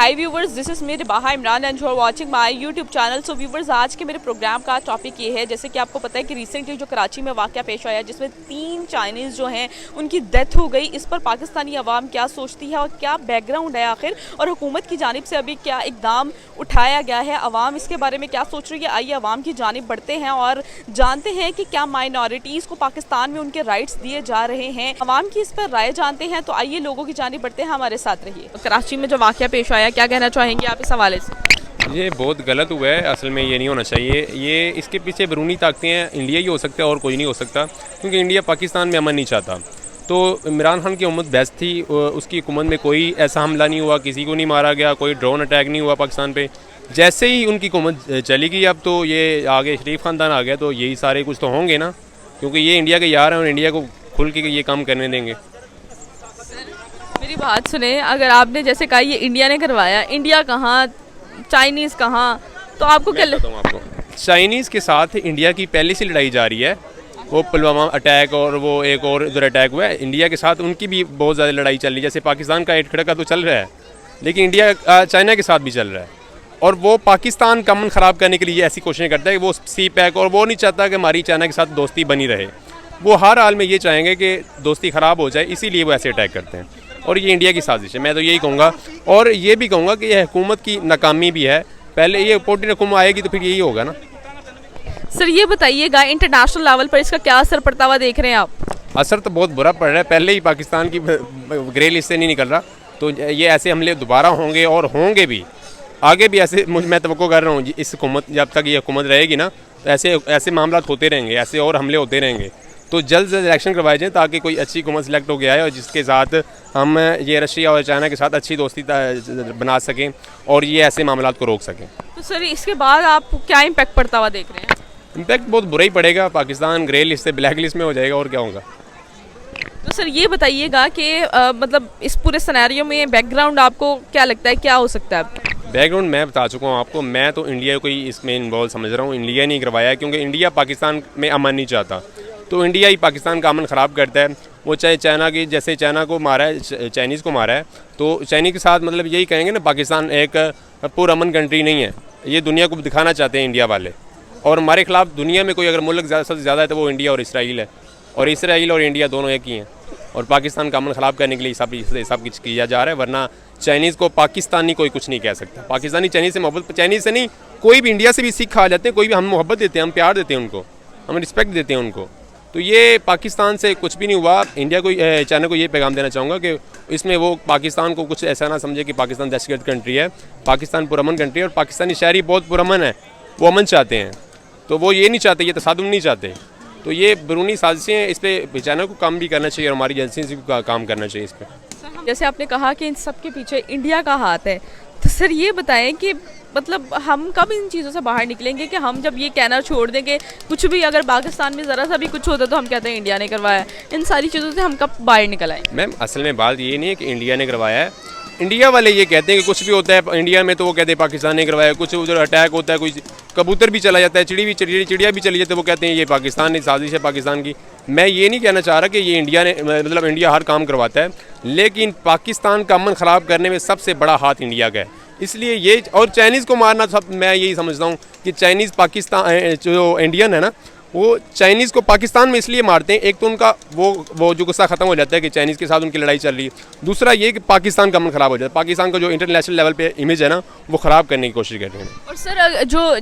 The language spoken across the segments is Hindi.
हाय व्यूवर्स, दिस इज़ मेरे Baha Imran and you are watching my YouTube channel. So viewers, आज के मेरे प्रोग्राम का टॉपिक ये है, जैसे कि आपको पता है कि रिसेंटली जो कराची में वाक़या पेश आया जिसमें 3 चाइनीज़ जो हैं उनकी डेथ हो गई। इस पर पाकिस्तानी अवाम क्या सोचती है और क्या बैकग्राउंड है आखिर, और हुकूमत की जानिब से अभी क्या इकदाम उठाया गया है, अवाम इसके बारे में क्या सोच रही है। आइए अवाम की जानिब बढ़ते हैं और जानते हैं कि क्या माइनॉरिटीज़ को पाकिस्तान में उनके राइट्स दिए जा रहे हैं। अवाम की इस पर राय जानते हैं, तो आइए लोगों की जानिब बढ़ते हैं, हमारे साथ रहिए। कराची में जो वाक़या पेश आया, क्या कहना चाहेंगे आप इस हवाले से? ये बहुत गलत हुआ है, असल में ये नहीं होना चाहिए। ये इसके पीछे बैरूनी ताकतें हैं, इंडिया ही हो सकता है और कोई नहीं हो सकता, क्योंकि इंडिया पाकिस्तान में अमन नहीं चाहता। तो इमरान खान की हुकूमत बेस्ट थी, उसकी हुकूमत में कोई ऐसा हमला नहीं हुआ, किसी को नहीं मारा गया, कोई ड्रोन अटैक नहीं हुआ पाकिस्तान पे। जैसे ही उनकी हुकूमत चली गई, अब तो ये आगे शरीफ ख़ानदान आ गया, तो यही सारे कुछ तो होंगे ना, क्योंकि ये इंडिया के यार हैं और इंडिया को खुल के ये काम करने देंगे। मेरी बात सुने, अगर आपने जैसे कहा ये इंडिया ने करवाया, इंडिया कहाँ, चाइनीज़ कहाँ, तो आपको क्या लगता है? आपको चाइनीज़ के साथ इंडिया की पहले से लड़ाई जारी है। वो पुलवामा अटैक और वो एक और इधर अटैक हुआ है, इंडिया के साथ उनकी भी बहुत ज़्यादा लड़ाई चल रही है। जैसे पाकिस्तान का एक खड़का तो चल रहा है, लेकिन इंडिया चाइना के साथ भी चल रहा है, और वो पाकिस्तान का अमन ख़राब करने के लिए ऐसी कोशिशें करता है कि वो सी पैक, और वो नहीं चाहता कि हमारी चाइना के साथ दोस्ती बनी रहे। वो हर हाल में ये चाहेंगे कि दोस्ती ख़राब हो जाए, इसीलिए वो ऐसे अटैक करते हैं, और ये इंडिया की साजिश है। मैं तो यही कहूँगा, और ये भी कहूँगा कि यह हुकूमत की नाकामी भी है। पहले ये पोटी हुकूमत आएगी तो फिर यही होगा ना। सर ये बताइएगा, इंटरनेशनल लेवल पर इसका क्या असर पड़ता हुआ देख रहे हैं आप? असर तो बहुत बुरा पड़ रहा है, पहले ही पाकिस्तान की ग्रे लिस्ट से नहीं निकल रहा, तो ये ऐसे हमले दोबारा होंगे और होंगे भी आगे भी ऐसे। मैं तवक्को कर रहा हूँ इस हुकूमत, जब तक ये हुकूमत रहेगी ना, तो ऐसे ऐसे मामला होते रहेंगे, ऐसे और हमले होते रहेंगे। तो जल्द से जल्द इलेक्शन करवाए जाएँ ताकि कोई अच्छी हुकूमत सेलेक्ट हो गया है, और जिसके साथ हम ये रशिया और चाइना के साथ अच्छी दोस्ती बना सकें और ये ऐसे मामला को रोक सकें। तो सर इसके बाद आप क्या इम्पैक्ट पड़ता हुआ देख रहे हैं? इम्पैक्ट बहुत बुरा ही पड़ेगा, पाकिस्तान ग्रे लिस्ट से ब्लैक लिस्ट में हो जाएगा, और क्या होगा। तो सर ये बताइएगा कि मतलब इस पूरे सिनेरियो में बैकग्राउंड आपको क्या लगता है, क्या हो सकता है? बैकग्राउंड मैं बता चुका हूँ आपको। मैं तो इंडिया को ही इसमें इन्वॉल्व समझ रहा हूँ, इंडिया नहीं करवाया, क्योंकि इंडिया पाकिस्तान में अमन नहीं चाहता, तो इंडिया ही पाकिस्तान का अमन ख़राब करता है। वो चाहे चाइना की, जैसे चाइना को मारा है, चाइनीज़ को मारा है, तो चाइनीज़ के साथ मतलब यही कहेंगे ना, पाकिस्तान एक पुरअमन कंट्री नहीं है। ये दुनिया को दिखाना चाहते हैं इंडिया वाले, और हमारे खिलाफ दुनिया में कोई अगर मुल्क सबसे ज़्यादा है तो वो इंडिया और इसराइल है, और इसराइल और इंडिया दोनों एक ही हैं, और पाकिस्तान का अमन ख़राब करने के लिए सब कुछ किया जा रहा है। वरना चाइनीज़ को पाकिस्तानी कोई कुछ नहीं कह सकता। पाकिस्तानी चाइनीज़ से मोहब्बत, चाइनीज़ से नहीं, कोई भी इंडिया से भी सीख खा जाते हैं, कोई भी हम मोहब्बत देते हैं, हम प्यार देते हैं उनको, हम रिस्पेक्ट देते हैं उनको। तो ये पाकिस्तान से कुछ भी नहीं हुआ। इंडिया को, चाइना को ये पैगाम देना चाहूँगा कि इसमें वो पाकिस्तान को कुछ ऐसा ना समझे कि पाकिस्तान दहशतगर्द कंट्री है। पाकिस्तान पुरअमन कंट्री है, और पाकिस्तानी शहरी बहुत पुरअमन है, वो अमन चाहते हैं, तो वो ये नहीं चाहते, ये तसादुम नहीं चाहते। तो ये बैरूनी साजिशें हैं, इस पर चाइना को काम भी करना चाहिए और हमारी एजेंसी को काम करना चाहिए इस पर। जैसे आपने कहा कि इन सब के पीछे इंडिया का हाथ है, तो सर ये बताएं कि मतलब हम कब इन चीज़ों से बाहर निकलेंगे, कि हम जब ये कहना छोड़ देंगे, कुछ भी अगर पाकिस्तान में ज़रा सा भी कुछ होता है तो हम कहते हैं इंडिया ने करवाया। इन सारी चीज़ों से हम कब बाहर निकल आए? मैम असल में बात ये नहीं है कि इंडिया ने करवाया है, इंडिया वाले ये कहते हैं कि कुछ भी होता है इंडिया में तो वो कहते हैं पाकिस्तान ने करवाया। कुछ उधर अटैक होता है, कोई कबूतर भी चला जाता है, चिड़िया भी चली जाती है, वो कहते हैं ये पाकिस्तान ने साजिश है पाकिस्तान की। मैं ये नहीं कहना चाह रहा कि ये इंडिया ने, मतलब इंडिया हर काम करवाता है, लेकिन पाकिस्तान का अमन ख़राब करने में सबसे बड़ा हाथ इंडिया का है। इसलिए ये, और चाइनीज़ को मारना, सब मैं यही समझता हूँ कि चाइनीज़ पाकिस्तान, जो इंडियन है ना, वो चाइनीज़ को पाकिस्तान में इसलिए मारते हैं, एक तो उनका वो जो गुस्सा ख़त्म हो जाता है कि चाइनीज़ के साथ उनकी लड़ाई चल रही है, दूसरा ये कि पाकिस्तान का अमन ख़राब हो जाता है, पाकिस्तान का जो इंटरनेशनल लेवल पे इमेज है ना, वो ख़राब करने की कोशिश कर रहे हैं। और सर जो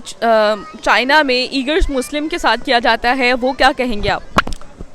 चाइना में ईगर्स मुस्लिम के साथ किया जाता है, वो क्या कहेंगे आप?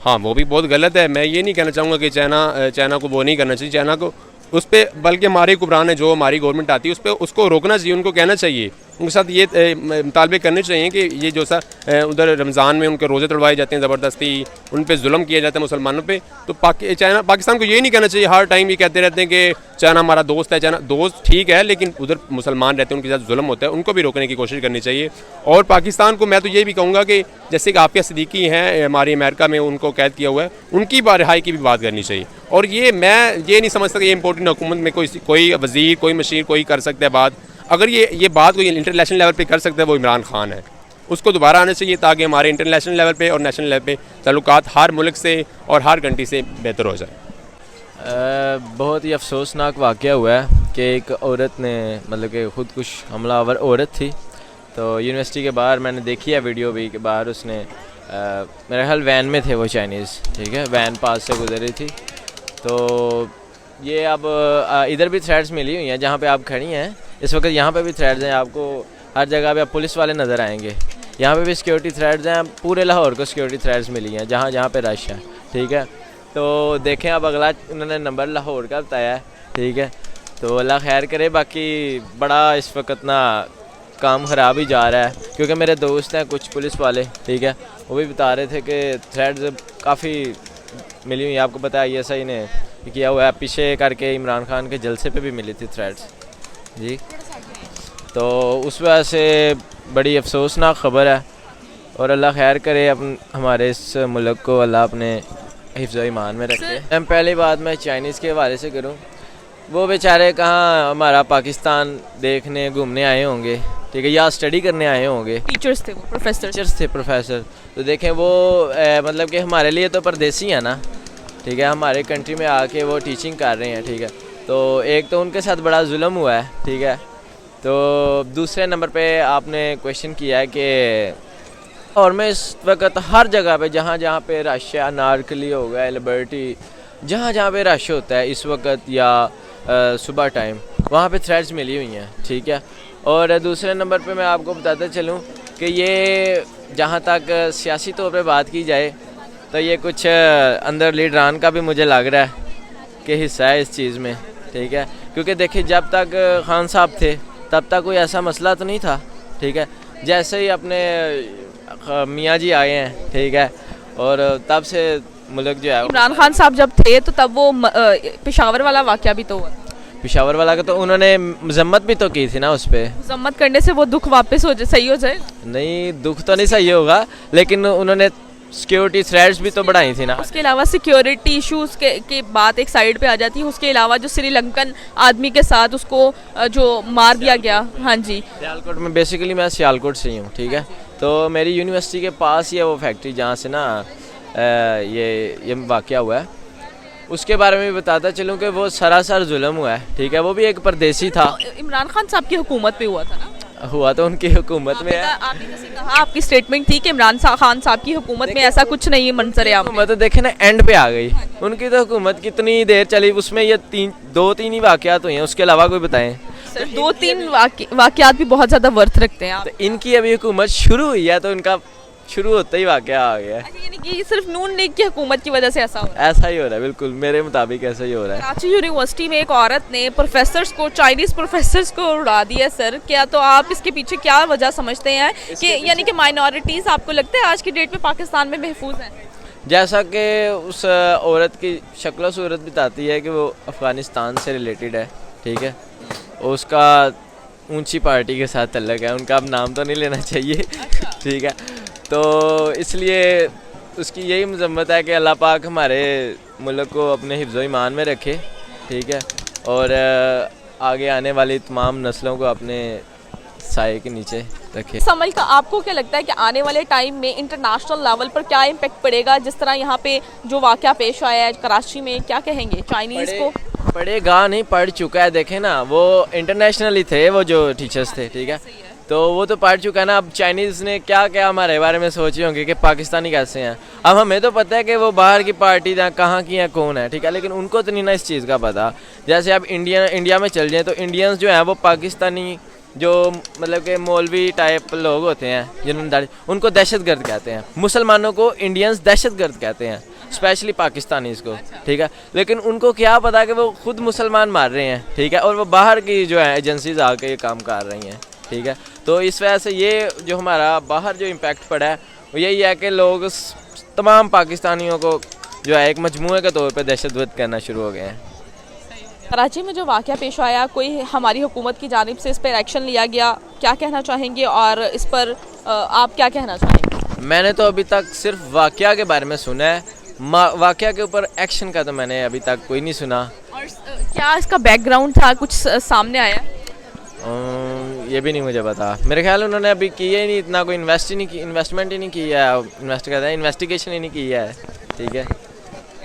हाँ, वो भी बहुत गलत है। मैं ये नहीं कहना चाहूँगा कि चाइना को वो नहीं करना चाहिए, चाइना को उस पर, बल्कि हमारे हुक्मरान है, जो हमारी गवर्नमेंट आती है उस पर उसको रोकना चाहिए, उनको कहना चाहिए, उनके साथ ये मुतालबे करने चाहिए कि ये जो सा उधर रमज़ान में उनके रोज़े तोड़वाए जाते हैं, ज़बरदस्ती उन पे जुल्म किया जाता है मुसलमानों पे, तो पाकिस्तान को ये नहीं कहना चाहिए। हर टाइम ये कहते रहते हैं कि चाइना हमारा दोस्त है, चाइना दोस्त ठीक है, लेकिन उधर मुसलमान रहते हैं, उनके साथ जुल्म होता है, उनको भी रोकने की कोशिश करनी चाहिए। और पाकिस्तान को मैं तो ये भी कहूँगा कि जैसे कि आफिया सिद्दीकी हैं हमारी अमेरिका में, उनको कैद किया हुआ है, उनकी रिहाई की भी बात करनी चाहिए। और ये मैं ये नहीं समझता कि ये इंपॉर्टेंट हुकूमत में कोई वज़ीर, कोई मशीर, कोई कर सकता है बात। अगर ये बात कोई इंटरनेशनल लेवल पे कर सकता है, वो इमरान खान है, उसको दोबारा आना चाहिए, ताकि हमारे इंटरनेशनल लेवल पे और नेशनल लेवल पे ताल्लुकात हर मुल्क से और हर कंट्री से बेहतर हो जाए। बहुत ही अफसोसनाक वाक़या हुआ है कि एक औरत ने मतलब कि ख़ुदकुश हमलावर औरत थी। तो यूनिवर्सिटी के बाहर मैंने देखी है वीडियो भी के बाहर उसने मेरा ख्याल वैन में थे वो चाइनीज़, ठीक है, वैन पास से गुजर रही थी। तो ये अब इधर भी थ्रेड्स मिली हुई हैं जहाँ पे आप खड़ी हैं इस वक्त, यहाँ पे भी थ्रेड्स हैं। आपको हर जगह पे आप पुलिस वाले नज़र आएंगे, यहाँ पे भी सिक्योरिटी थ्रेड्स हैं। पूरे लाहौर को सिक्योरिटी थ्रेड्स मिली हैं जहाँ जहाँ पे रश है, ठीक है। तो देखें अब अगला उन्होंने नंबर लाहौर का बताया है, ठीक है। तो अल्लाह खैर करे। बाकी बड़ा इस वक्त ना काम ख़राब ही जा रहा है, क्योंकि मेरे दोस्त हैं कुछ पुलिस वाले, ठीक है, वो भी बता रहे थे कि थ्रेड्स काफ़ी मिली हुई। आपको पता है ISI ने किया हुआ है, पीछे करके इमरान खान के जलसे पे भी मिली थी थ्रेड्स जी। तो उस वजह से बड़ी अफसोसनाक ख़बर है और अल्लाह खैर करे हमारे इस मुल्क को अल्लाह अपने हिफ्ज़ ईमान में रखे। पहली बात मैं चाइनीज़ के हवाले से करूँ, वो बेचारे कहाँ हमारा पाकिस्तान देखने घूमने आए होंगे, ठीक है, या स्टडी करने आए होंगे। टीचर्स थे वो, प्रोफेसर। तो देखें वो मतलब कि हमारे लिए तो परदेसी है ना, ठीक है, हमारे कंट्री में आके वो टीचिंग कर रहे हैं, ठीक है। तो एक तो उनके साथ बड़ा जुल्म हुआ है, ठीक है। तो दूसरे नंबर पे आपने क्वेश्चन किया है कि और मैं इस वक्त हर जगह पे जहाँ जहाँ पे रश है, अनारकली हो गया, लिबर्टी, जहाँ जहाँ पे रश होता है इस वक्त या सुबह टाइम, वहाँ पे थ्रेड्स मिली हुई हैं, ठीक है। और दूसरे नंबर पे मैं आपको बताता चलूँ कि ये जहाँ तक सियासी तौर पे बात की जाए तो ये कुछ अंदर लीडरान का भी मुझे लग रहा है कि हिस्सा है इस चीज़ में, ठीक है। क्योंकि देखिए जब तक खान साहब थे तब तक कोई ऐसा मसला तो नहीं था, ठीक है। जैसे ही अपने मियाँ जी आए हैं, ठीक है, और तब से मुल्क जो है इमरान खान साहब जब थे तो तब वो पेशावर वाला वाक़या भी तो हुआ। पेशावर वाला का तो उन्होंने मजम्मत भी तो की थी ना, उस पर मजम्मत करने से वो दुख वापस सही हो जाए। नहीं, दुख तो नहीं सही होगा, लेकिन उन्होंने सिक्योरिटी थ्रेट्स भी तो बढ़ाई थी ना। उसके अलावा सिक्योरिटी इश्यूज के बात एक साइड पे आ जाती है। उसके अलावा जो श्रीलंकन आदमी के साथ उसको जो मार दिया गया, हाँ जी, सियालकोट में, बेसिकली मैं सियालकोट से ही हूँ, ठीक है। तो मेरी यूनिवर्सिटी के पास ही है वो फैक्ट्री जहाँ से ना ये वाक़या हुआ है। उसके बारे में भी बताता चलूँ कि वो सरासर जुल्म हुआ है, ठीक है। वो भी एक परदेसी था। इमरान खान साहब की हुकूमत पे हुआ था ना? हुआ तो उनकी हुकूमत में है। आपने जैसे कहा, आपकी स्टेटमेंट थी कि इमरान खान साहब की हुकूमत में ऐसा कुछ नहीं है मंजर आम। हुकूमत तो देखे ना एंड पे आ गई उनकी, तो हुकूमत कितनी देर चली, उसमें ये दो तीन ही वाक़यात हुए हैं, उसके अलावा कोई बताएं। सर 2-3 वाक़यात भी बहुत ज़्यादा वर्थ रखते हैं आप। तो इनकी अभी हुकूमत शुरू हुई है तो इनका शुरू होते ही वाक़या आ गया है। यानी कि सिर्फ नून लीग की हुकूमत की वजह से ऐसा हो रहा है। ऐसा ही हो रहा है, बिल्कुल मेरे मुताबिक ऐसा ही हो रहा है। कराची यूनिवर्सिटी में एक औरत ने प्रोफेसर्स को, चाइनीज़ प्रोफेसर्स को उड़ा दिया। सर क्या तो आप इसके पीछे क्या वजह समझते हैं कि यानी कि माइनॉरिटीज़ आपको लगता है आज की डेट में पाकिस्तान में महफूज हैं? जैसा कि उस औरत की शक्ल सूरत बताती है कि वो अफ़गानिस्तान से रिलेटेड है, ठीक है, उसका ऊंची पार्टी के साथ तल्लक है, उनका अब नाम तो नहीं लेना चाहिए, ठीक है। तो इसलिए उसकी यही मजम्मत है कि अल्लाह पाक हमारे मुल्क को अपने हिफ्ज़ ईमान में रखे, ठीक है, और आगे आने वाली तमाम नस्लों को अपने साए के नीचे रखे। समझ का आपको क्या लगता है कि आने वाले टाइम में इंटरनेशनल लेवल पर क्या इम्पैक्ट पड़ेगा? जिस तरह यहाँ पे जो वाक़या पेश आया है कराची में, क्या कहेंगे चाइनीज़ को? पढ़ेगा नहीं, पढ़ चुका है। देखें ना, वो इंटरनेशनली थे, वो जो टीचर्स थे, ठीक है, तो वो तो पढ़ चुका है ना। अब चाइनीज़ ने क्या क्या हमारे बारे में सोचे होंगे कि पाकिस्तानी कैसे हैं। अब हमें तो पता है कि वो बाहर की पार्टी कहाँ की है, कौन है, ठीक है, लेकिन उनको तो नहीं ना इस चीज़ का पता। जैसे अब इंडिया में चल जाएँ तो इंडियंस जो हैं वो पाकिस्तानी जो मतलब कि मौलवी टाइप लोग होते हैं जिन्होंने उनको दहशतगर्द कहते हैं। मुसलमानों को इंडियंस दहशतगर्द कहते हैं, स्पेशली पाकिस्तानीज़ को, ठीक है। लेकिन उनको क्या पता कि वो खुद मुसलमान मार रहे हैं, ठीक है, और वो बाहर की जो है एजेंसीज आके ये काम कर रही हैं, ठीक है। तो इस वजह से ये जो हमारा बाहर जो इम्पैक्ट पड़ा है वो यही है कि लोग तमाम पाकिस्तानियों को जो है एक मजमूए के तौर पे दहशतगर्द करना शुरू हो गए हैं। कराची में जो वाक़या पेश आया, कोई हमारी हुकूमत की जानिब से इस पर एक्शन लिया गया, क्या कहना चाहेंगे और इस पर आप क्या कहना चाहेंगे? मैंने तो अभी तक सिर्फ वाक़या के बारे में सुना है, वाक़या के ऊपर एक्शन का तो मैंने अभी तक कोई नहीं सुना। और क्या इसका बैकग्राउंड था, कुछ सामने आया? ये भी नहीं मुझे पता। मेरे ख्याल उन्होंने अभी किया ही नहीं, इतना कोई इन्वेस्टमेंट ही नहीं किया है, इन्वेस्टिगेशन ही नहीं की है, ठीक है।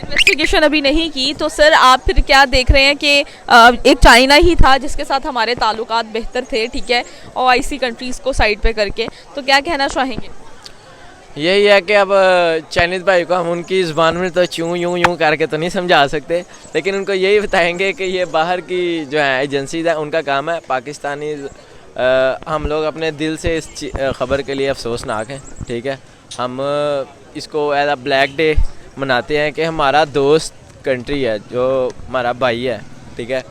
इन्वेस्टिगेशन अभी नहीं की तो सर आप फिर क्या देख रहे हैं कि एक चाइना ही था जिसके साथ हमारे ताल्लुकात बेहतर थे, ठीक है, OIC कंट्रीज़ को साइड पे करके, तो क्या कहना चाहेंगे? यही है कि अब चाइनीज़ भाई को हम उनकी ज़ुबान में तो यूँ यूँ यूँ करके तो नहीं समझा सकते, लेकिन उनको यही बताएंगे कि ये बाहर की जो है एजेंसीज है उनका काम है। पाकिस्तानी हम लोग अपने दिल से इस ख़बर के लिए अफसोसनाक हैं, ठीक है। हम इसको एज अ ब्लैक डे मनाते हैं कि हमारा दोस्त कंट्री है, जो हमारा भाई है, ठीक है,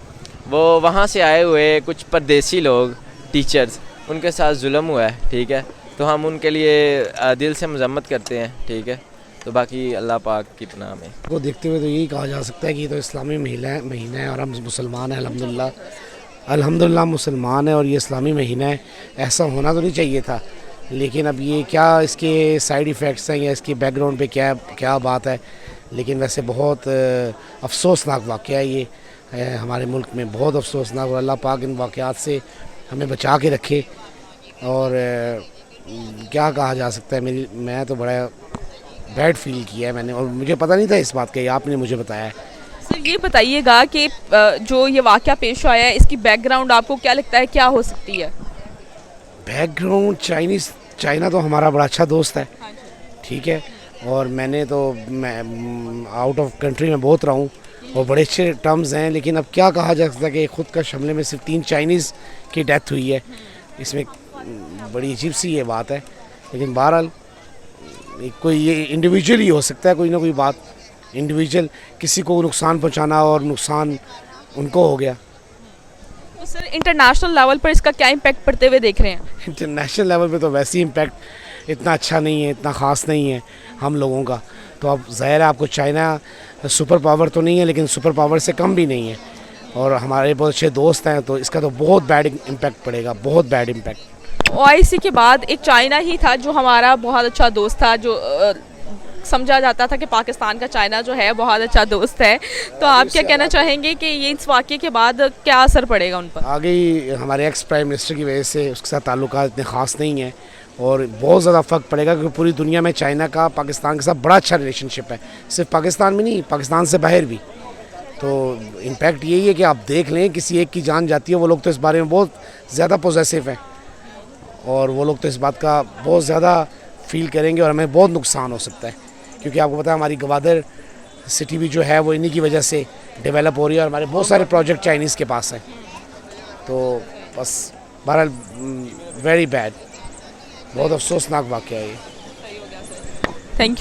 वो वहाँ से आए हुए कुछ परदेसी लोग टीचर्स उनके साथ जुल्म हुआ है, ठीक है। तो हम उनके लिए दिल से मजम्मत करते हैं, ठीक है। तो बाकी अल्लाह पाक की पनाह में को देखते हुए तो यही कहा जा सकता है कि ये तो इस्लामी महीना है और हम मुसलमान हैं। अल्हम्दुलिल्लाह मुसलमान है और ये इस्लामी महीना है। ऐसा होना तो नहीं चाहिए था, लेकिन अब ये क्या इसके साइड इफ़ेक्ट्स हैं या इसकी बैकग्राउंड पे क्या बात है, लेकिन वैसे बहुत अफसोसनाक वाक़या है ये हमारे मुल्क में, बहुत अफसोसनाक। और अल्लाह पाक इन वाक़यात से हमें बचा के रखे। और क्या कहा जा सकता है, मैं तो बड़ा बैड फील किया है मैंने, और मुझे पता नहीं था इस बात का, ये आपने मुझे बताया है। सर ये बताइएगा कि जो ये वाक़या पेश आया है इसकी बैकग्राउंड आपको क्या लगता है क्या हो सकती है? बैकग्राउंड चाइना तो हमारा बड़ा अच्छा दोस्त है, ठीक है। और मैं आउट ऑफ कंट्री में बहुत रहा हूँ और बड़े अच्छे टर्म्स हैं, लेकिन अब क्या कहा जा सकता है कि खुद का हमले में सिर्फ 3 चाइनीज़ की डेथ हुई है। इसमें बड़ी अजीब सी ये बात है, लेकिन बहरहाल कोई ये इंडिविजुअल ही हो सकता है, कोई ना कोई बात इंडिविजुअल किसी को नुकसान पहुंचाना और नुकसान उनको हो गया। तो सर इंटरनेशनल लेवल पर इसका क्या इम्पैक्ट पड़ते हुए देख रहे हैं? इंटरनेशनल लेवल पे तो वैसे ही इम्पैक्ट इतना अच्छा नहीं है, इतना ख़ास नहीं है हम लोगों का। तो अब ज़ाहिर है आपको चाइना सुपर पावर तो नहीं है, लेकिन सुपर पावर से कम भी नहीं है, और हमारे बहुत अच्छे दोस्त हैं, तो इसका तो बहुत बैड इम्पैक्ट पड़ेगा, बहुत बैड इम्पैक्ट। OIC के बाद एक चाइना ही था जो हमारा बहुत अच्छा दोस्त था, जो समझा जाता था कि पाकिस्तान का चाइना जो है बहुत अच्छा दोस्त है। तो आप क्या कहना चाहेंगे कि ये इस वाक़ये के बाद क्या असर पड़ेगा उन पर? आगे ही हमारे एक्स प्राइम मिनिस्टर की वजह से उसके साथ ताल्लुकात इतने ख़ास नहीं हैं, और बहुत ज़्यादा फ़र्क पड़ेगा, क्योंकि पूरी दुनिया में चाइना का पाकिस्तान के साथ बड़ा अच्छा रिलेशनशिप है, सिर्फ पाकिस्तान में नहीं, पाकिस्तान से बाहर भी। तो इम्पैक्ट यही है कि आप देख लें, किसी एक की जान जाती है, वो लोग तो इस बारे में बहुत ज़्यादा पॉजिटिव हैं, और वो लोग तो इस बात का बहुत ज़्यादा फील करेंगे, और हमें बहुत नुकसान हो सकता है, क्योंकि आपको पता है हमारी गवादर सिटी भी जो है वो इन्हीं की वजह से डेवलप हो रही है, और हमारे बहुत सारे प्रोजेक्ट चाइनीज़ के पास हैं। तो बस बहरहाल वेरी बैड, बहुत अफसोसनाक वाक़या है ये। Thank you.